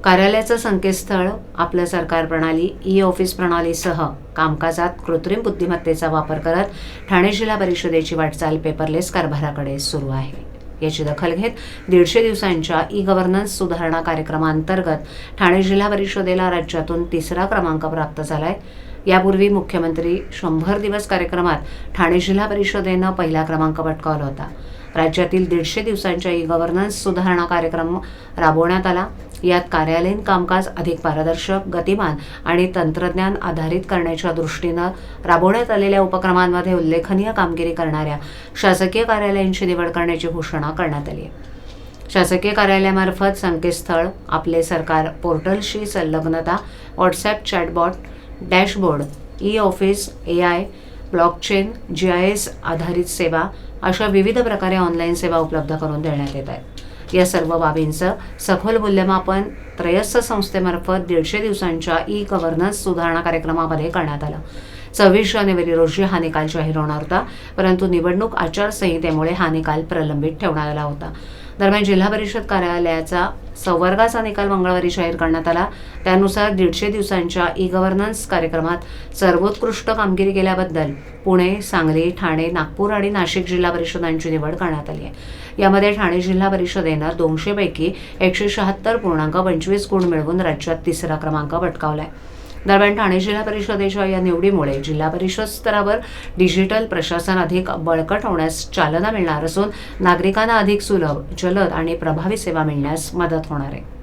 कार्यालयाचं संकेतस्थळ, आपलं सरकार प्रणाली, ई-ऑफिस प्रणालीसह कामकाजात कृत्रिम बुद्धिमत्तेचा वापर करत ठाणे जिल्हा परिषदेची वाटचाल पेपरलेस कारभाराकडे सुरू आहे. याची दखल घेत 150 दिवसांच्या ई-गव्हर्नन्स सुधारणा कार्यक्रमांतर्गत ठाणे जिल्हा परिषदेला राज्यातून 3रा क्रमांक प्राप्त झालाय. यापूर्वी मुख्यमंत्री 100 दिवस कार्यक्रमात ठाणे जिल्हा परिषदेनं पहिला क्रमांक पटकावला होता. राज्यातील 150 दिवसांच्या ई-गव्हर्नन्स सुधारणा कार्यक्रम राबवण्यात आला. यात कार्यालयीन कामकाज अधिक पारदर्शक, गतिमान आणि तंत्रज्ञान आधारित करण्याच्या दृष्टीनं राबवण्यात आलेल्या उपक्रमांमध्ये उल्लेखनीय कामगिरी करणाऱ्या शासकीय कार्यालयांची निवड करण्याची घोषणा करण्यात आली आहे. शासकीय कार्यालयामार्फत संकेतस्थळ, आपले सरकार पोर्टलशी संलग्नता, WhatsApp chatbot, dashboard, e-office, AI, blockchain, GIS आधारित सेवा अशा विविध प्रकारे ऑनलाईन सेवा उपलब्ध करून देण्यात येत आहेत. या सर्व बाबींचं सखोल मूल्यमापन त्रयस्थ संस्थेमार्फत 150 दिवसांच्या ई-गव्हर्नन्स सुधारणा कार्यक्रमामध्ये करण्यात आलं. 26 जानेवारी रोजी हा निकाल जाहीर होणार होता, परंतु निवडणूक आचारसंहितेमुळे हा निकाल प्रलंबित ठेवण्यात आला होता. दरम्यान जिल्हा परिषद कार्यालयाचा संवर्गाचा निकाल मंगळवारी जाहीर करण्यात आला. त्यानुसार 150 दिवसांच्या ई-गव्हर्नन्स कार्यक्रमात सर्वोत्कृष्ट कामगिरी केल्याबद्दल पुणे, सांगली, ठाणे, नागपूर आणि नाशिक जिल्हा परिषदांची निवड करण्यात आली आहे. यामध्ये ठाणे जिल्हा परिषदेनं 200 पैकी 176.25 गुण मिळवून राज्यात 3रा क्रमांक पटकावलाय. दरम्यान ठाणे जिल्हा परिषदेच्या या निवडीमुळे जिल्हा परिषद स्तरावर डिजिटल प्रशासन अधिक बळकट होण्यास चालना मिळणार असून नागरिकांना अधिक सुलभ, जलद आणि प्रभावी सेवा मिळण्यास मदत होणार आहे.